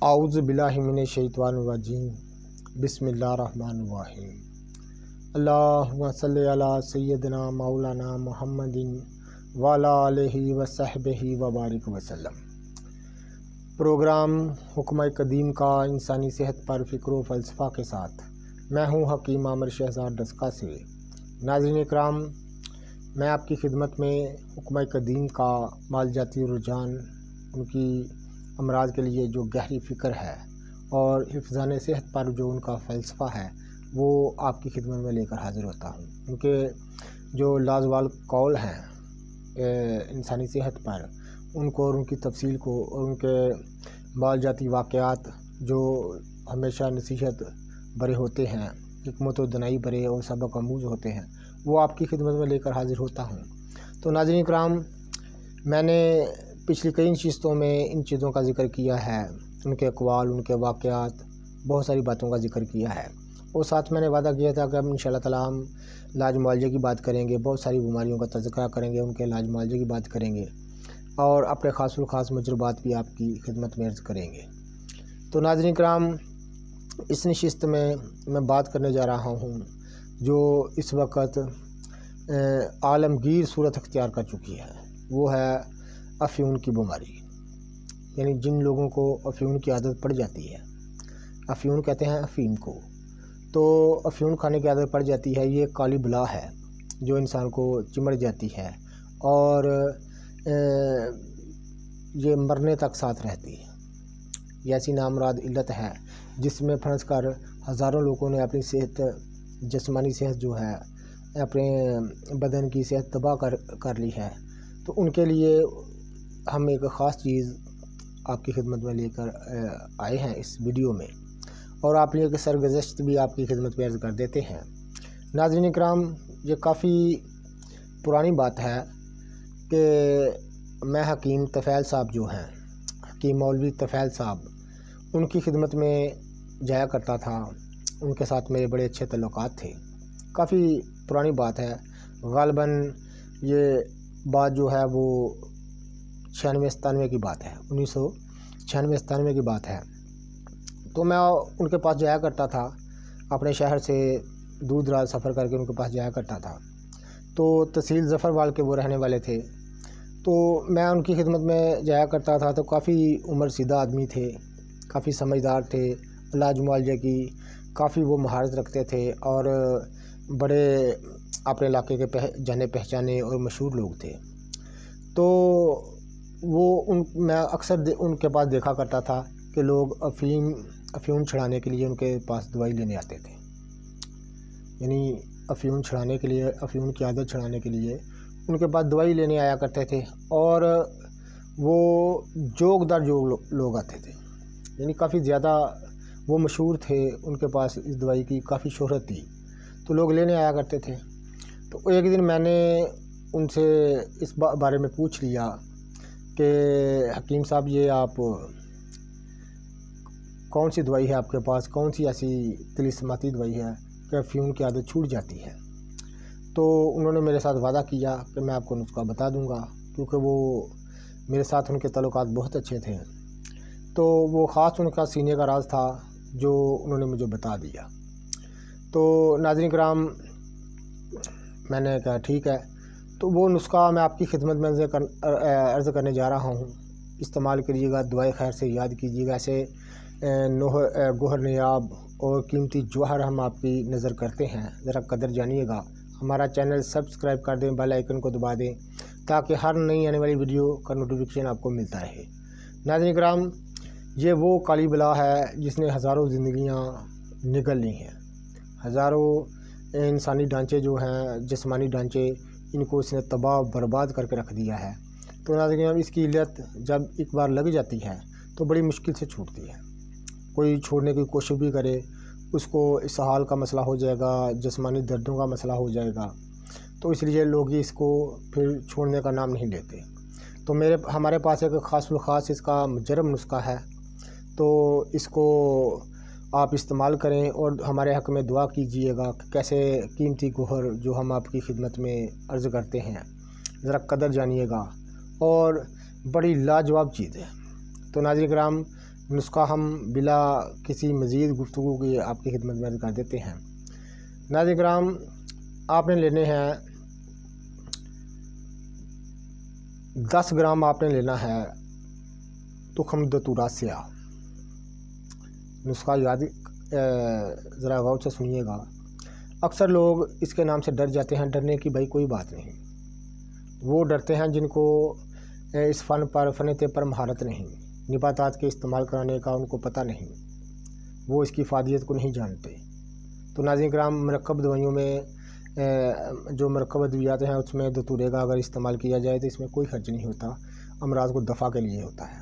اعوذ باللہ من الشیطان الرجیم بسم اللہ الرحمن الرحیم اللہم صلی علی سیدنا مولانا محمد وعلی آلہ وصحبہ وبارک وسلم۔ پروگرام حکمہ قدیم کا انسانی صحت پر فکر و فلسفہ کے ساتھ میں ہوں حکیم عامر شہزاد ڈسکا سے۔ ناظرین اکرام، میں آپ کی خدمت میں حکمہ قدیم کا مالجاتی رجحان، ان کی امراض کے لیے جو گہری فکر ہے اور حفظان صحت پر جو ان کا فلسفہ ہے وہ آپ کی خدمت میں لے کر حاضر ہوتا ہوں۔ ان کے جو لازوال قول ہیں انسانی صحت پر، ان کو اور ان کی تفصیل کو اور ان کے مالجاتی واقعات جو ہمیشہ نصیحت بھرے ہوتے ہیں، حکمت و دانائی بھرے اور سبق آموز ہوتے ہیں، وہ آپ کی خدمت میں لے کر حاضر ہوتا ہوں۔ تو ناظرین کرام، میں نے پچھلی کئی نشستوں میں ان چیزوں کا ذکر کیا ہے، ان کے اقوال، ان کے واقعات، بہت ساری باتوں کا ذکر کیا ہے، اور ساتھ میں نے وعدہ کیا تھا کہ اب انشاءاللہ تعالی ہم علاج معالجے کی بات کریں گے، بہت ساری بیماریوں کا تذکرہ کریں گے، ان کے علاج معالجے کی بات کریں گے اور اپنے خاص الخاص مجربات بھی آپ کی خدمت میں عرض کریں گے۔ تو ناظرین کرام، اس نشست میں بات کرنے جا رہا ہوں جو اس وقت عالمگیر صورت اختیار کر چکی ہے، وہ ہے افیون کی بیماری، یعنی جن لوگوں کو افیون کی عادت پڑ جاتی ہے، افیون کہتے ہیں افیم کو، تو افیون کھانے کی عادت پڑ جاتی ہے، یہ کالی بلا ہے جو انسان کو چمڑ جاتی ہے اور یہ مرنے تک ساتھ رہتی ہے۔ یہ ایسی نامراد علت ہے جس میں پھنس کر ہزاروں لوگوں نے اپنی صحت، جسمانی صحت جو ہے، اپنے بدن کی صحت تباہ کر لی ہے۔ تو ان کے لیے ہم ایک خاص چیز آپ کی خدمت میں لے کر آئے ہیں اس ویڈیو میں، اور آپ لیے کہ سرگزشت بھی آپ کی خدمت میں عرض کر دیتے ہیں۔ ناظرین اکرام، یہ کافی پرانی بات ہے کہ میں حکیم طفیل صاحب جو ہیں، حکیم مولوی طفیل صاحب، ان کی خدمت میں جایا کرتا تھا، ان کے ساتھ میرے بڑے اچھے تعلقات تھے۔ کافی پرانی بات ہے، غالباً یہ بات جو ہے وہ 96-97 کی بات ہے، 1996-97 کی بات ہے۔ تو میں ان کے پاس جایا کرتا تھا، اپنے شہر سے دور دراز سفر کر کے ان کے پاس جایا کرتا تھا۔ تو تحصیل ظفروال کے وہ رہنے والے تھے، تو میں ان کی خدمت میں جایا کرتا تھا۔ تو کافی عمر سیدھا آدمی تھے، کافی سمجھدار تھے، علاج معالجے کی کافی وہ مہارت رکھتے تھے اور بڑے اپنے علاقے کے جانے پہچانے اور مشہور لوگ تھے۔ تو میں اکثر ان کے پاس دیکھا کرتا تھا کہ لوگ افیون چھڑانے کے لیے ان کے پاس دوائی لینے آتے تھے، یعنی افیون چھڑانے کے لیے، افیون کی عادت چھڑانے کے لیے ان کے پاس دوائی لینے آیا کرتے تھے، اور وہ جوگ در جوگ لوگ آتے تھے، یعنی کافی زیادہ وہ مشہور تھے، ان کے پاس اس دوائی کی کافی شہرت تھی، تو لوگ لینے آیا کرتے تھے۔ تو ایک دن میں نے ان سے اس بارے میں پوچھ لیا کہ حکیم صاحب، یہ آپ کون سی دوائی ہے آپ کے پاس، کون سی ایسی طلسماتی دوائی ہے کہ افیون کی عادت چھوٹ جاتی ہے؟ تو انہوں نے میرے ساتھ وعدہ کیا کہ میں آپ کو نسخہ بتا دوں گا، کیونکہ وہ میرے ساتھ ان کے تعلقات بہت اچھے تھے۔ تو وہ خاص ان کا سینے کا راز تھا جو انہوں نے مجھے بتا دیا۔ تو ناظرین کرام، میں نے کہا ٹھیک ہے، تو وہ نسخہ میں آپ کی خدمت میں عرض کرنے جا رہا ہوں، استعمال کریے گا، دعائے خیر سے یاد کیجیے گا۔ ایسے گوہر نیاب اور قیمتی جوہر ہم آپ کی نظر کرتے ہیں، ذرا قدر جانیے گا۔ ہمارا چینل سبسکرائب کر دیں، بیل آئیکن کو دبا دیں تاکہ ہر نئی آنے والی ویڈیو کا نوٹیفیکیشن آپ کو ملتا رہے۔ ناظرین کرام، یہ وہ کالی بلا ہے جس نے ہزاروں زندگیاں نگل لی ہیں، ہزاروں انسانی ڈھانچے جو ہیں، جسمانی ڈھانچے، ان کو اس نے تباہ برباد کر کے رکھ دیا ہے۔ تو ناظرین، اس کی علت جب ایک بار لگ جاتی ہے تو بڑی مشکل سے چھوٹتی ہے۔ کوئی چھوڑنے کی کوشش بھی کرے، اس کو اسہال کا مسئلہ ہو جائے گا، جسمانی دردوں کا مسئلہ ہو جائے گا، تو اس لیے لوگ اس کو پھر چھوڑنے کا نام نہیں لیتے۔ تو ہمارے پاس ایک خاص الخاص اس کا مجرب نسخہ ہے، تو اس کو آپ استعمال کریں اور ہمارے حق میں دعا کیجئے گا کہ کیسے قیمتی گوہر جو ہم آپ کی خدمت میں عرض کرتے ہیں، ذرا قدر جانیے گا، اور بڑی لاجواب چیز ہے۔ تو ناظرین کرام، نسخہ ہم بلا کسی مزید گفتگو کی آپ کی خدمت میں کر دیتے ہیں۔ ناظرین کرام، آپ نے لینے ہیں 10 گرام آپ نے لینا ہے تخم دتورا سیاہ۔ نسخہ یاد ذرا غور سے سنیے گا۔ اکثر لوگ اس کے نام سے ڈر جاتے ہیں، ڈرنے کی بھائی کوئی بات نہیں۔ وہ ڈرتے ہیں جن کو اس فن طب پر مہارت نہیں، نباتات کے استعمال کرانے کا ان کو پتہ نہیں، وہ اس کی فادیت کو نہیں جانتے۔ تو ناظرین کرام، مرکب دوائیوں میں جو مرکب ادویات ہیں اس میں دتورے کا اگر استعمال کیا جائے تو اس میں کوئی خرچ نہیں ہوتا، امراض کو دفع کے لیے ہوتا ہے۔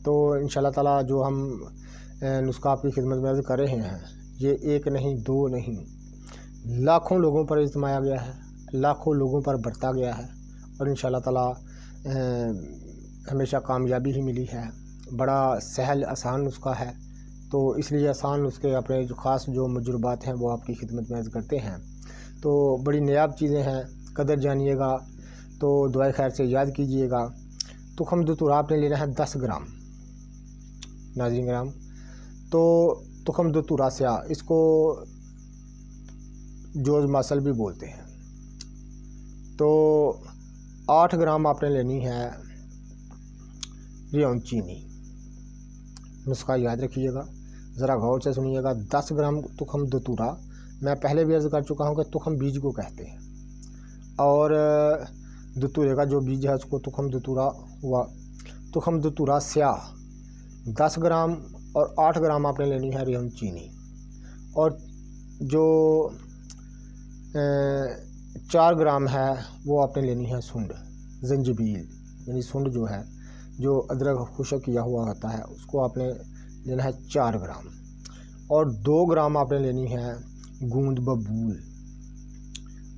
تو انشاءاللہ تعالیٰ جو ہم نسخہ آپ کی خدمت میں عرض کر رہے ہیں، یہ ایک نہیں، دو نہیں، لاکھوں لوگوں پر آزمایا گیا ہے، لاکھوں لوگوں پر برتا گیا ہے، اور انشاءاللہ تعالیٰ ہمیشہ کامیابی ہی ملی ہے۔ بڑا سہل آسان نسخہ ہے، تو اس لیے آسان نسخے اپنے جو خاص جو مجربات ہیں وہ آپ کی خدمت میں عرض کرتے ہیں۔ تو بڑی نایاب چیزیں ہیں، قدر جانیے گا تو دعائے خیر سے یاد کیجیے گا۔ تخم دتورا آپ نے لینا ہے 10 گرام۔ ناظرین کرام، تو تخم دتورا سیاہ، اس کو جوز ماسل بھی بولتے ہیں۔ تو 8 گرام آپ نے لینی ہے ریون چینی۔ نسخہ یاد رکھیے گا، ذرا غور سے سنیے گا۔ 10 گرام تخم دتورا، میں پہلے بھی عرض کر چکا ہوں کہ تخم بیج کو کہتے ہیں، اور دتورے کا جو بیج ہے اس کو تخم دتورا ہوا۔ تخم دتورا سیاہ 10 گرام اور 8 گرام آپ نے لینی ہے ریون چینی، اور جو 4 گرام ہے وہ آپ نے لینی ہے سنڈ، زنجبیل، یعنی سنڈ جو ہے، جو ادرک خشک کیا ہوا ہوتا ہے، اس کو آپ نے لینا ہے 4 گرام، اور 2 گرام آپ نے لینی ہے گوند ببول۔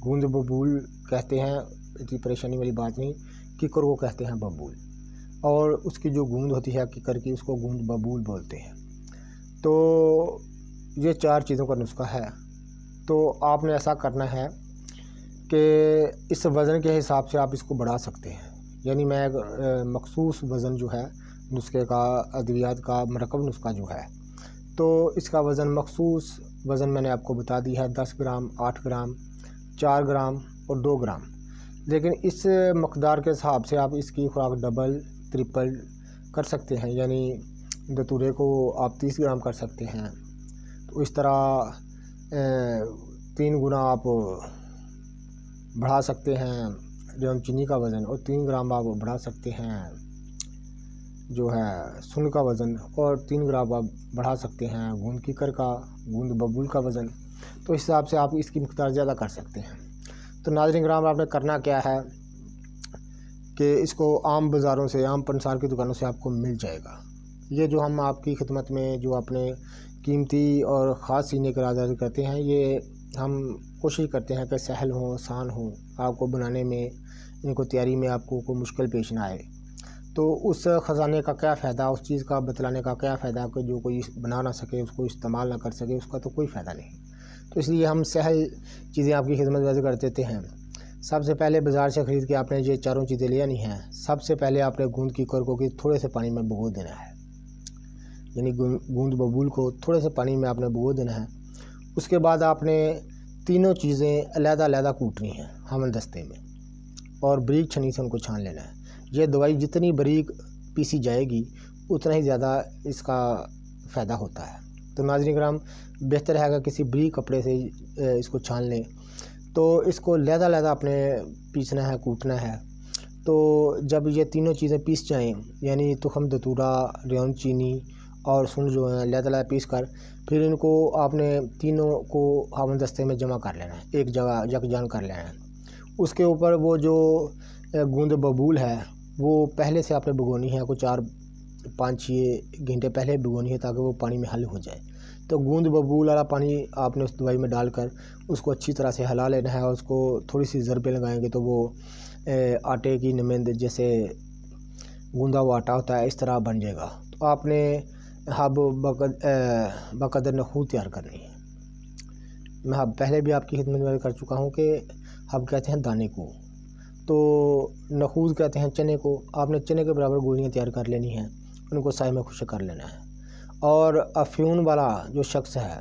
گوند ببول کہتے ہیں، اتنی پریشانی والی بات نہیں، ککر کو کہتے ہیں ببول، اور اس کی جو گوند ہوتی ہے ککر کی، اس کو گوند ببول بولتے ہیں۔ تو یہ 4 چیزوں کا نسخہ ہے۔ تو آپ نے ایسا کرنا ہے کہ اس وزن کے حساب سے آپ اس کو بڑھا سکتے ہیں، یعنی میں مخصوص وزن جو ہے نسخے کا، ادویات کا مرکب نسخہ جو ہے، تو اس کا وزن مخصوص وزن میں نے آپ کو بتا دی ہے، 10 گرام، 8 گرام، 4 گرام اور 2 گرام۔ لیکن اس مقدار کے حساب سے آپ اس کی خوراک ڈبل، ٹرپل کر سکتے ہیں، یعنی دتورے کو آپ 30 گرام کر سکتے ہیں، تو اس طرح 3 گنا آپ بڑھا سکتے ہیں ریون چینی کا وزن، اور 3 گرام آپ بڑھا سکتے ہیں جو ہے سن کا وزن، اور 3 گرام آپ بڑھا سکتے ہیں گوند ککر کا، گوند ببول کا وزن۔ تو اس حساب سے آپ اس کی مقدار زیادہ کر سکتے ہیں۔ تو ناظرین کرام، آپ نے کرنا کیا ہے کہ اس کو عام بازاروں سے، عام پنسار کی دکانوں سے آپ کو مل جائے گا۔ یہ جو ہم آپ کی خدمت میں جو اپنے قیمتی اور خاص سینے کے راز کرتے ہیں، یہ ہم کوشش کرتے ہیں کہ سہل ہوں، آسان ہوں، آپ کو بنانے میں، ان کو تیاری میں آپ کو کوئی مشکل پیش نہ آئے۔ تو اس خزانے کا کیا فائدہ، اس چیز کا بتلانے کا کیا فائدہ کہ جو کوئی بنا نہ سکے، اس کو استعمال نہ کر سکے، اس کا تو کوئی فائدہ نہیں۔ تو اس لیے ہم سہل چیزیں آپ کی خدمت میں کر دیتے ہیں۔ سب سے پہلے بازار سے خرید کے آپ نے یہ 4 چیزیں لے آنی ہیں۔ سب سے پہلے آپ نے گوند ککر کو تھوڑے سے پانی میں بھگو دینا ہے، یعنی گوند ببول کو تھوڑے سے پانی میں آپ نے بھگو دینا ہے۔ اس کے بعد آپ نے تینوں چیزیں علیحدہ علیحدہ کوٹنی ہیں حمل دستے میں، اور بریک چھنی سے ان کو چھان لینا ہے۔ یہ دوائی جتنی بریک پیسی جائے گی اتنا ہی زیادہ اس کا فائدہ ہوتا ہے۔ تو ناظرین کرام، بہتر ہے کہ کسی بریک کپڑے سے اس کو چھان لیں۔ تو اس کو علیحدہ علیحدہ اپنے پیسنا ہے، کوٹنا ہے۔ تو جب یہ تینوں چیزیں پیس جائیں، یعنی تخم دتورا، ریون چینی اور سن جو ہیں علیحدہ علیحدہ پیس کر، پھر ان کو آپ نے تینوں کو حمل دستے میں جمع کر لینا ہے، ایک جگہ یکجان کر لینا ہے۔ اس کے اوپر وہ جو گوند ببول ہے وہ پہلے سے آپ نے بھگونی ہے، کوئی 4-5-6 گھنٹے پہلے بھگونی ہے تاکہ وہ پانی میں حل ہو جائے۔ تو گوند ببول والا پانی آپ نے اس دوائی میں ڈال کر اس کو اچھی طرح سے ہلا لینا ہے، اور اس کو تھوڑی سی ضربیں لگائیں گے تو وہ آٹے کی نمند جیسے گوندا ہوا آٹا ہوتا ہے اس طرح بن جائے گا۔ تو آپ نے اب بقدر نخود تیار کرنی ہے۔ میں اب پہلے بھی آپ کی خدمت میں کر چکا ہوں کہ اب کہتے ہیں دانے کو، تو نخود کہتے ہیں چنے کو۔ آپ نے چنے کے برابر گولیاں تیار کر لینی ہیں، ان کو سائے میں خشک کر لینا ہے۔ اور افیون والا جو شخص ہے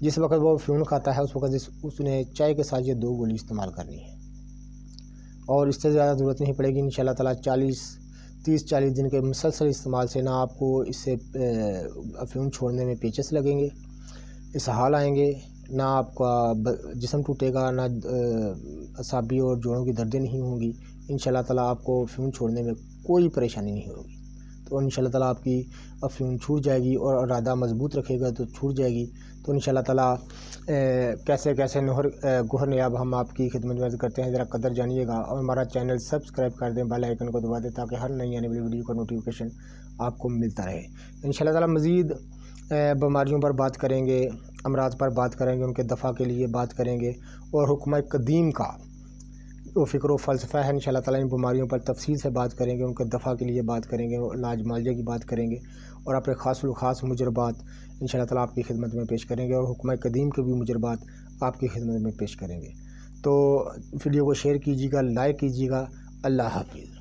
جس وقت وہ افیون کھاتا ہے اس وقت اس نے چائے کے ساتھ یہ 2 گولی استعمال کرنی ہے اور اس سے زیادہ ضرورت نہیں پڑے گی انشاءاللہ تعالیٰ 30-40 دن کے مسلسل استعمال سے نہ آپ کو اس سے افیون چھوڑنے میں پیچس لگیں گے، اسہال آئیں گے، نہ آپ کا جسم ٹوٹے گا، نہ اعصابی اور جوڑوں کی دردیں نہیں ہوں گی، انشاءاللہ تعالیٰ آپ کو افیون چھوڑنے میں کوئی پریشانی نہیں ہوگی۔ تو انشاءاللہ تعالیٰ آپ کی افیون چھوٹ جائے گی اور ارادہ مضبوط رکھے گا تو چھوٹ جائے گی۔ تو انشاءاللہ تعالیٰ کیسے گوہر نیاب ہم آپ کی خدمت میں عرض کرتے ہیں، ذرا قدر جانیے گا اور ہمارا چینل سبسکرائب کر دیں، بیل آئیکن کو دبا دیں تاکہ ہر نئی آنے والی ویڈیو کا نوٹیفیکیشن آپ کو ملتا رہے۔ انشاءاللہ تعالیٰ مزید بیماریوں پر بات کریں گے، امراض پر بات کریں گے، ان کے دفع کے لیے بات کریں گے اور حکمہ قدیم کا وہ فکر و فلسفہ ہے، انشاءاللہ تعالیٰ ان بیماریوں پر تفصیل سے بات کریں گے، ان کے دفع کے لیے بات کریں گے، علاج معالجے کی بات کریں گے اور اپنے خاص مجربات انشاءاللہ تعالیٰ آپ کی خدمت میں پیش کریں گے اور حکمہ قدیم کے بھی مجربات آپ کی خدمت میں پیش کریں گے۔ تو ویڈیو کو شیئر کیجیے گا، لائک کیجیے گا۔ اللہ حافظ۔